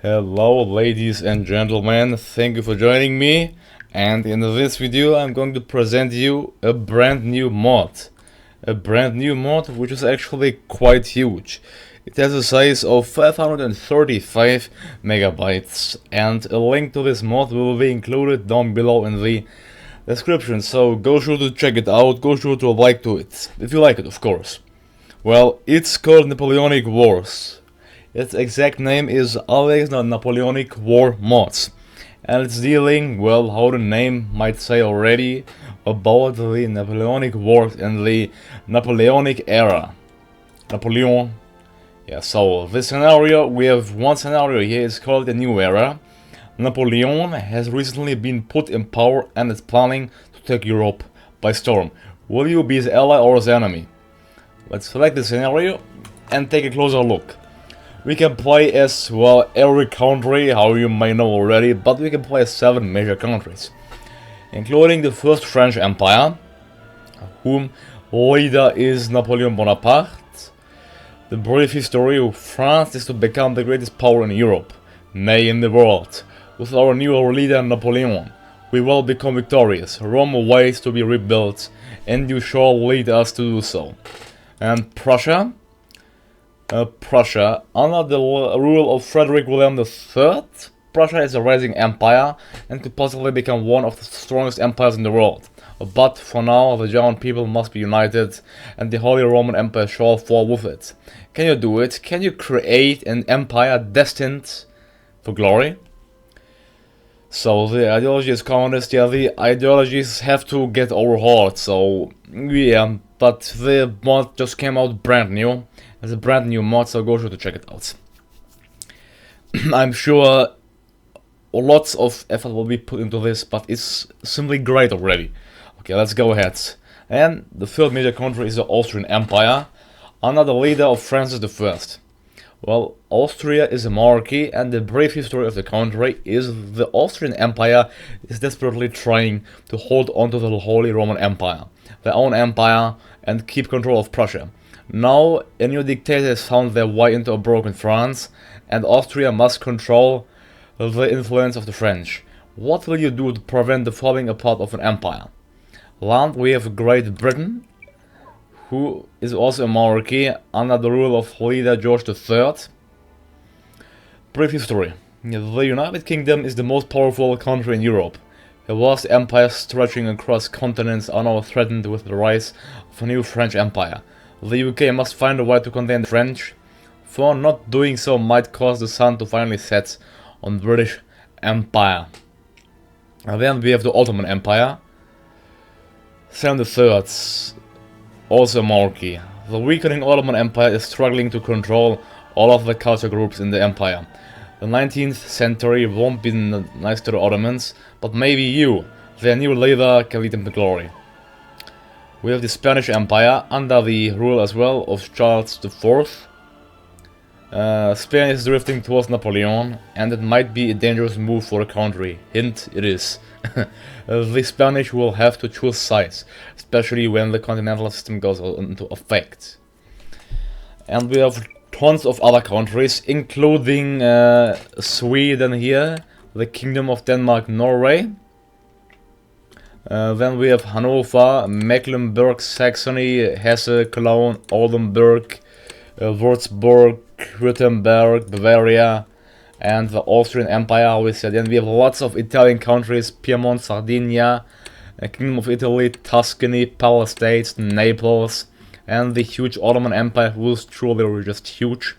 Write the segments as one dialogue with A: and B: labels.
A: Hello ladies and gentlemen, thank you for joining me, and in this video I'm going to present you a brand new mod. A brand new mod which is actually quite huge. It has a size of 535 megabytes, and a link to this mod will be included down below in the description, so go sure to check it out, go sure to like to it, if you like it of course. Well, it's called Napoleonic Wars. Its exact name is always the Napoleonic War Mods, and it's dealing, well, how the name might say already, about the Napoleonic Wars in the Napoleonic era. Napoleon. Yeah, so this scenario, we have one scenario here, it's called the New Era. Napoleon has recently been put in power and is planning to take Europe by storm. Will you be his ally or his enemy? Let's select the scenario and take a closer look. We can play as, well, every country, how you may know already, but we can play as 7 major countries, including the First French Empire, whom leader is Napoleon Bonaparte. The brief history of France is to become the greatest power in Europe, nay in the world. With our new leader Napoleon, we will become victorious. Rome awaits to be rebuilt, and you shall lead us to do so. And Prussia? Prussia, under the rule of Frederick William III, Prussia is a rising empire and could possibly become one of the strongest empires in the world. But for now, the German people must be united, and the Holy Roman Empire shall fall with it. Can you do it? Can you create an empire destined for glory? So the ideology is communist. Yeah, the ideologies have to get overhauled, so yeah, but the mod just came out brand new. It's a brand new mod, so go sure to check it out. I'm sure lots of effort will be put into this, but it's simply great already. Okay, let's go ahead. And the third major country is the Austrian Empire, under the leader of Francis I. Well, Austria is a monarchy, and the brief history of the country is the Austrian Empire is desperately trying to hold on to the Holy Roman Empire, their own empire, and keep control of Prussia. Now, a new dictator has found their way into a broken France, and Austria must control the influence of the French. What will you do to prevent the falling apart of an empire? Land, we have Great Britain, who is also a monarchy under the rule of leader George III. Brief history. The United Kingdom is the most powerful country in Europe. A vast empire stretching across continents are now threatened with the rise of a new French empire. The UK must find a way to contain the French, for not doing so might cause the sun to finally set on the British Empire. And then we have the Ottoman Empire, Sam III, also a monarchy. The weakening Ottoman Empire is struggling to control all of the culture groups in the empire. The 19th century won't be nice to the Ottomans, but maybe you, their new leader, can lead them to glory. We have the Spanish Empire, under the rule as well of Charles IV. Spain is drifting towards Napoleon, and it might be a dangerous move for the country. Hint, it is. The Spanish will have to choose sides, especially when the continental system goes into effect. And we have tons of other countries, including Sweden here, the Kingdom of Denmark, Norway. Then we have Hanover, Mecklenburg, Saxony, Hesse, Cologne, Oldenburg, Würzburg, Württemberg, Bavaria, and the Austrian Empire, how we said. Then we have lots of Italian countries, Piedmont, Sardinia, Kingdom of Italy, Tuscany, Palace States, Naples, and the huge Ottoman Empire, who is truly just huge.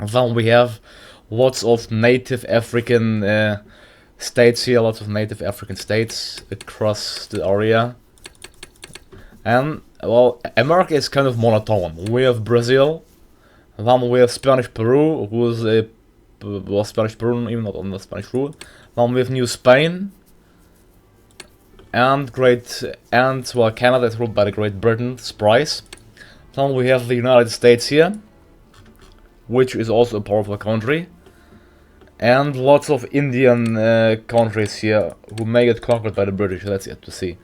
A: Then we have lots of native African states here, lots of native African states across the area. And, well, America is kind of monotone. We have Brazil, then we have Spanish Peru, who is a Spanish Peru, even not on the Spanish rule. Then we have New Spain, and Canada is ruled by the Great Britain, Surprise. Then we have the United States here, which is also a powerful country. And lots of Indian countries here who may get conquered by the British. That's yet to see.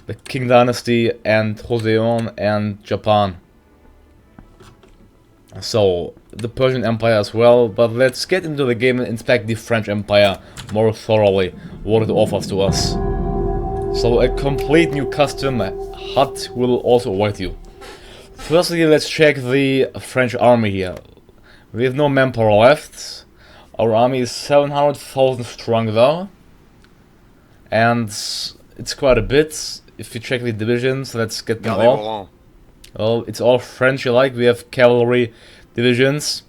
A: The Qing Dynasty and Joseon and Japan. So the Persian Empire as well, but let's get into the game and inspect the French Empire more thoroughly, what it offers to us. So a complete new custom hut will also await you. Firstly, let's check the French army here. We have no manpower left. Our army is 700,000 strong though, and it's quite a bit. If you check the divisions, let's get them all. Well, it's all French alike. We have cavalry divisions.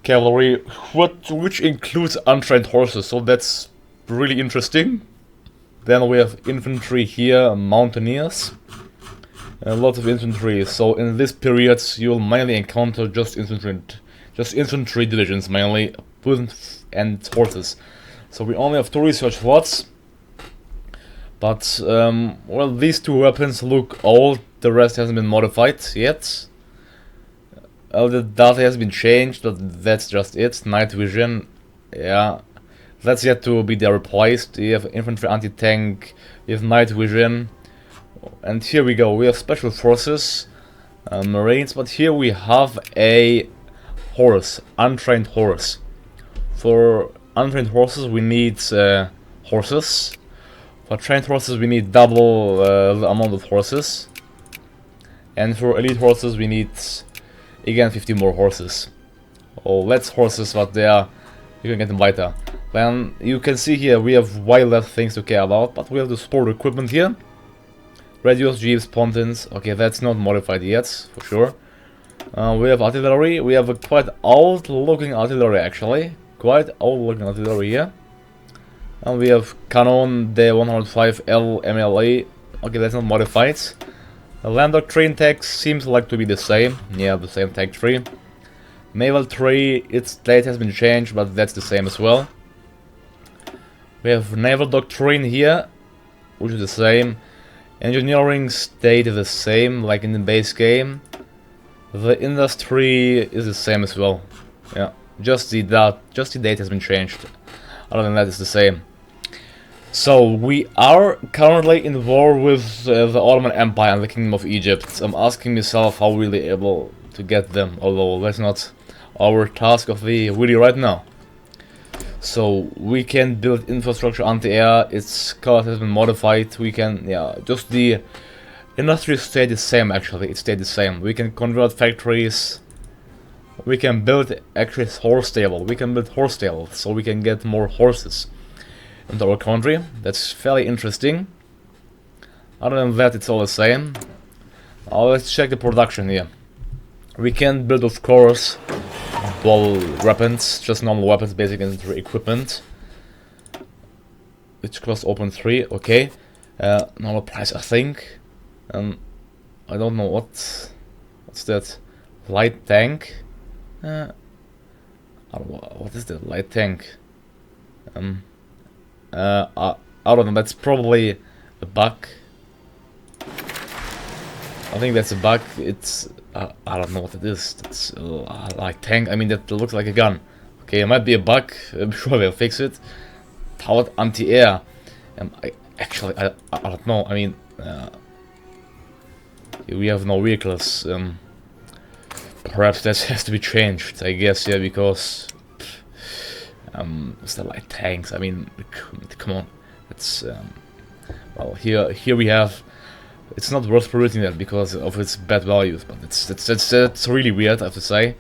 A: Cavalry, which includes untrained horses, so that's really interesting. Then we have infantry here, mountaineers. A lot of infantry, so in this period you'll mainly encounter just infantry divisions mainly, and horses. So we only have 2 research slots. But, well, these 2 weapons look old, the rest hasn't been modified yet. The data has been changed, but that's just it. Night vision, yeah, that's yet to be replaced. You have infantry anti-tank, you have night vision. And here we go, we have special forces, marines, but here we have a horse, untrained horse. For untrained horses we need horses. For trained horses we need double the amount of horses. And for elite horses we need again 50 more horses. Oh, less horses, but they are, you can get them later. Then you can see here we have way less things to care about, but we have the sport equipment here. Radios, jeeps, pontins, okay, that's not modified yet, for sure. We have artillery, we have a quite old looking artillery actually. Quite old looking artillery here. And we have cannon, D105L MLA, okay, that's not modified. The Land Doctrine text seems like to be the same, yeah, the same tech tree. Naval tree, its date has been changed, but that's the same as well. We have Naval Doctrine here, which is the same. Engineering stayed the same, like in the base game. The industry is the same as well. Yeah, just the date has been changed. Other than that, it's the same. So we are currently in war with the Ottoman Empire and the Kingdom of Egypt. I'm asking myself how we'll be able to get them, although that's not our task of the video right now. So we can build infrastructure anti-air, its color has been modified, we can, yeah, just the industry stayed the same actually, it stayed the same. We can convert factories, we can build actually horse stable, we can build horse stables, so we can get more horses into our country. That's fairly interesting. Other than that, it's all the same. Let's check the production here. We can build, of course, dual weapons, just normal weapons, basic infantry equipment. Which cost open 3, okay. Normal price, I think. I don't know what's that. Light tank. I don't know, what is the light tank? I don't know. That's probably a bug. I think that's a bug. It's I don't know what it is. That's like tank. I mean, that looks like a gun. Okay, it might be a bug. I'm sure they'll fix it. Powered anti-air. I don't know. I mean, we have no vehicles. Perhaps that has to be changed. I guess, yeah, because it's the light tanks. I mean, come on. It's well, here we have. It's not worth producing that because of its bad values, but it's really weird, I have to say.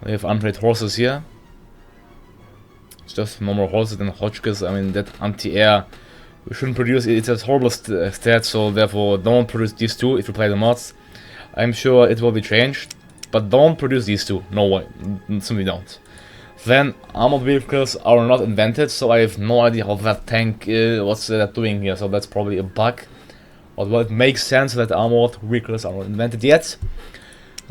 A: We have untrained horses here. It's just normal horses and Hotchkiss. I mean, that anti-air, we shouldn't produce it. It has horrible stats, so therefore don't produce these two if you play the mods. I'm sure it will be changed, but don't produce these two. No way, simply don't. Then armored vehicles are not invented, so I have no idea how that tank, what's that doing here. So that's probably a bug. Although it makes sense that armored vehicles are not invented yet.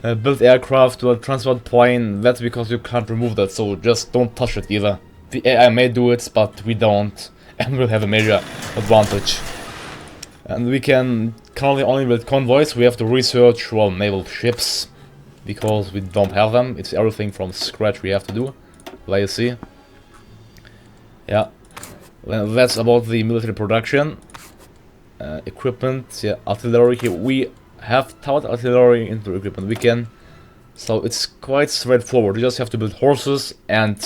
A: Build aircraft to a transport plane, that's because you can't remove that, so just don't touch it either. The AI may do it, but we don't, and we'll have a major advantage. And we can currently only build convoys. We have to research, well, naval ships, because we don't have them. It's everything from scratch we have to do, like you see. Yeah, well, that's about the military production. Equipment, yeah, artillery here. We have towed artillery into equipment. We can So it's quite straightforward. You just have to build horses and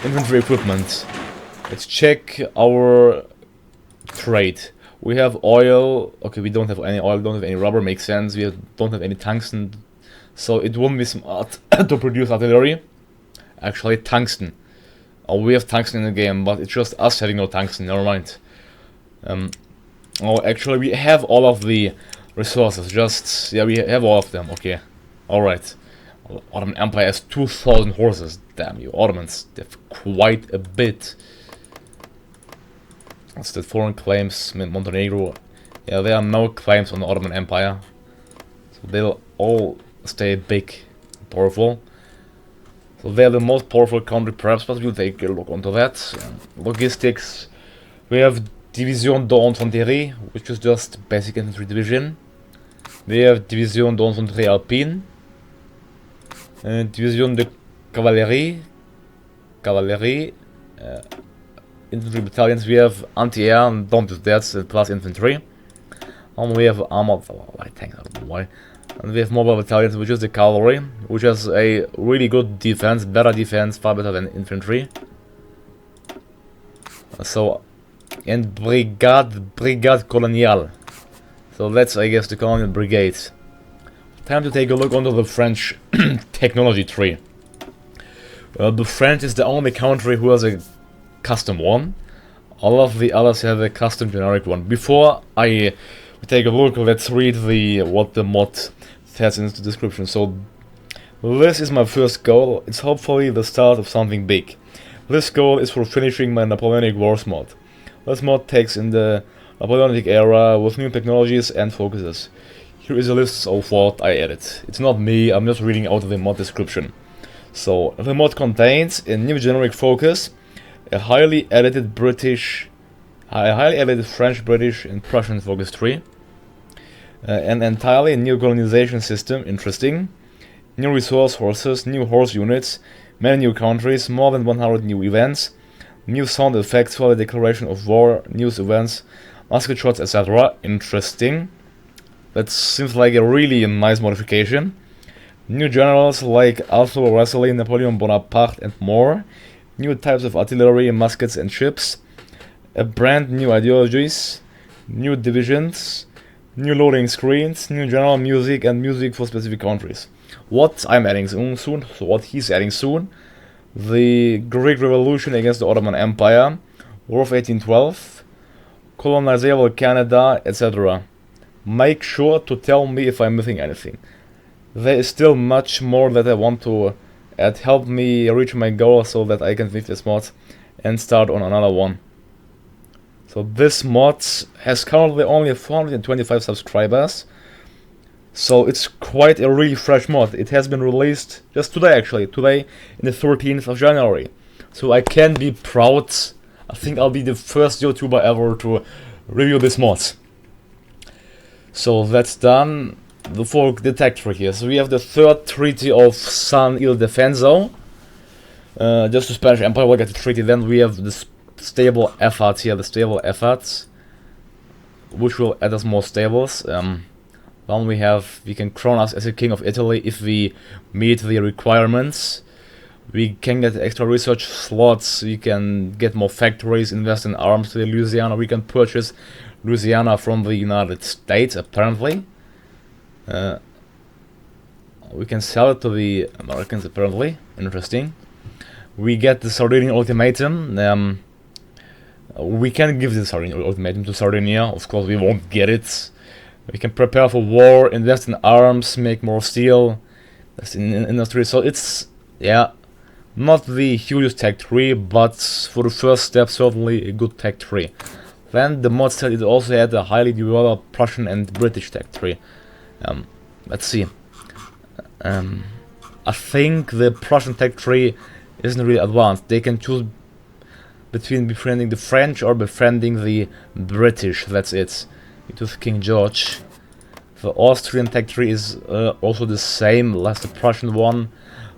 A: infantry equipment. Let's check our trade. We have oil. Okay, we don't have any oil, don't have any rubber, makes sense. We don't have any tungsten, so it won't be smart to produce artillery. Actually, tungsten. Oh, we have tungsten in the game, but it's just us having no tungsten, never mind. Oh, actually, we have all of the resources, just, yeah, we have all of them, okay. Alright. Ottoman Empire has 2,000 horses. Damn you, Ottomans, they have quite a bit. What's that? Foreign claims, Montenegro. Yeah, there are no claims on the Ottoman Empire. So they'll all stay big, powerful. So they're the most powerful country perhaps, but we'll take a look onto that. Logistics. We have Division d'Infanterie, which is just basic infantry division. We have Division d'Infanterie Alpine. Division de Cavalerie. Infantry battalions. We have anti-air and don't use that, plus infantry. And we have armored light tanks, I don't know why. And we have mobile battalions, which is the cavalry, which has a really good defense, better defense, far better than infantry. So, and brigade coloniale. So that's, I guess, the colonial brigade. Time to take a look onto the French technology tree. The French is the only country who has a custom one. All of the others have a custom generic one. Before I take a look, let's read what the mod says in the description. So this is my first goal. It's hopefully the start of something big. This goal is for finishing my Napoleonic Wars mod. This mod takes in the Napoleonic era with new technologies and focuses. Here is a list of what I added. It's not me, I'm just reading out of the mod description. So the mod contains a new generic focus, a highly edited French, British and Prussian focus tree, an entirely new colonization system, interesting, new resource horses, new horse units, many new countries, more than 100 new events, new sound effects for the declaration of war, news events, musket shots, etc. Interesting. That seems like a really nice modification. New generals like Arthur Wesley, Napoleon Bonaparte and more. New types of artillery, muskets and ships. A brand new ideologies. New divisions. New loading screens. New general music and music for specific countries. What I'm adding soon, so what he's adding soon. The Greek Revolution against the Ottoman Empire. War of 1812. Colonizable Canada, etc. Make sure to tell me if I'm missing anything. There is still much more that I want to add. Help me reach my goal so that I can finish this mod and start on another one. So this mod has currently only 425 subscribers. So it's quite a really fresh mod. It has been released just today actually. Today in the 13th of January. So I can be proud. I think I'll be the first YouTuber ever to review this mod. So that's done. The tech tree here. So we have the third treaty of San Ildefonso. Just the Spanish Empire will get the treaty. Then we have the stable efforts here. The stable efforts, which will add us more stables. Then we can crown us as a king of Italy if we meet the requirements. We can get extra research slots. We can get more factories. Invest in arms to Louisiana. We can purchase Louisiana from the United States apparently. We can sell it to the Americans apparently. Interesting. We get the Sardinian ultimatum. We can give the Sardinian ultimatum to Sardinia. Of course we won't get it. We can prepare for war, invest in arms, make more steel, invest in industry. So it's, yeah, not the hugest tech tree, but for the first step certainly a good tech tree. Then the mod said it also had a highly developed Prussian and British tech tree. Let's see. I think the Prussian tech tree isn't really advanced. They can choose between befriending the French or befriending the British. That's it. It was King George. The Austrian tech tree is also the same as the Prussian one.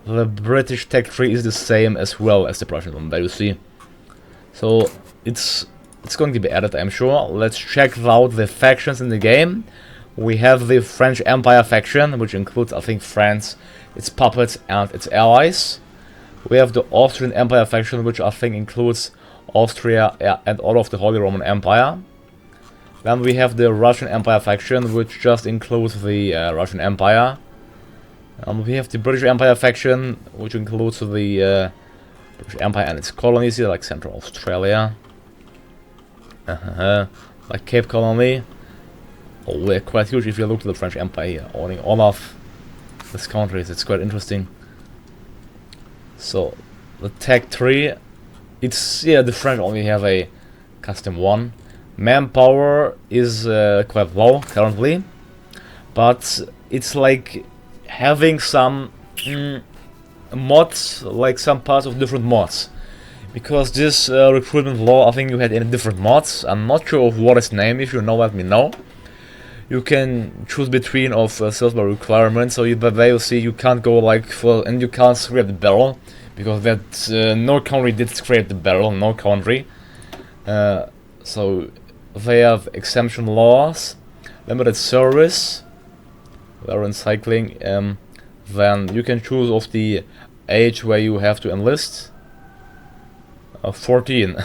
A: The British tech tree is the same as well as the Prussian one. There you see. So it's going to be added, I'm sure. Let's check out the factions in the game. We have the French Empire faction, which includes, I think, France, its puppets, and its allies. We have the Austrian Empire faction, which I think includes Austria and all of the Holy Roman Empire. Then we have the Russian Empire faction, which just includes the Russian Empire. We have the British Empire faction, which includes the British Empire and its colonies here, like Central Australia. Like Cape Colony. Oh, they're quite huge if you look at the French Empire here, owning all of these countries. It's quite interesting. So, the Tech 3, it's, yeah, the French only have a custom 1. Manpower is quite low currently, but it's like having some mods, like some parts of different mods. Because this recruitment law, I think you had in different mods. I'm not sure of what its name. If you know, let me know. You can choose between of sales by requirements, so but there you see you can't go like for, and you can't scrape the barrel, because that no country did scrape the barrel, no country. So they have exemption laws, limited service, they're in cycling, then you can choose of the age where you have to enlist. 14,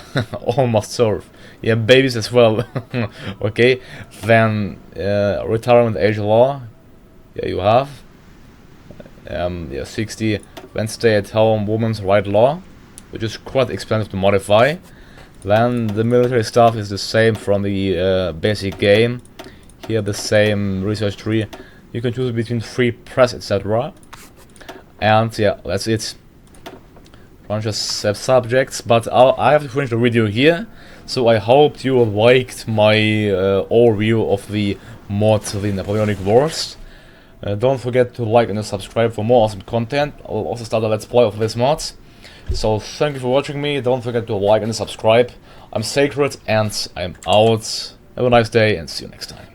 A: all must serve. Yeah, babies as well. Okay, then retirement age law. Yeah, you have. Yeah, 60. Then stay at home women's right law, which is quite expensive to modify. Then the military stuff is the same from the basic game. Here the same research tree. You can choose between free press, etc. And yeah, that's it. Bunch of subjects, but I have to finish the video here. So I hope you liked my overview of the mods of the Napoleonic Wars. Don't forget to like and subscribe for more awesome content. I'll also start a let's play of this mods. So thank you for watching me. Don't forget to like and subscribe. I'm Sacred and I'm out. Have a nice day and see you next time.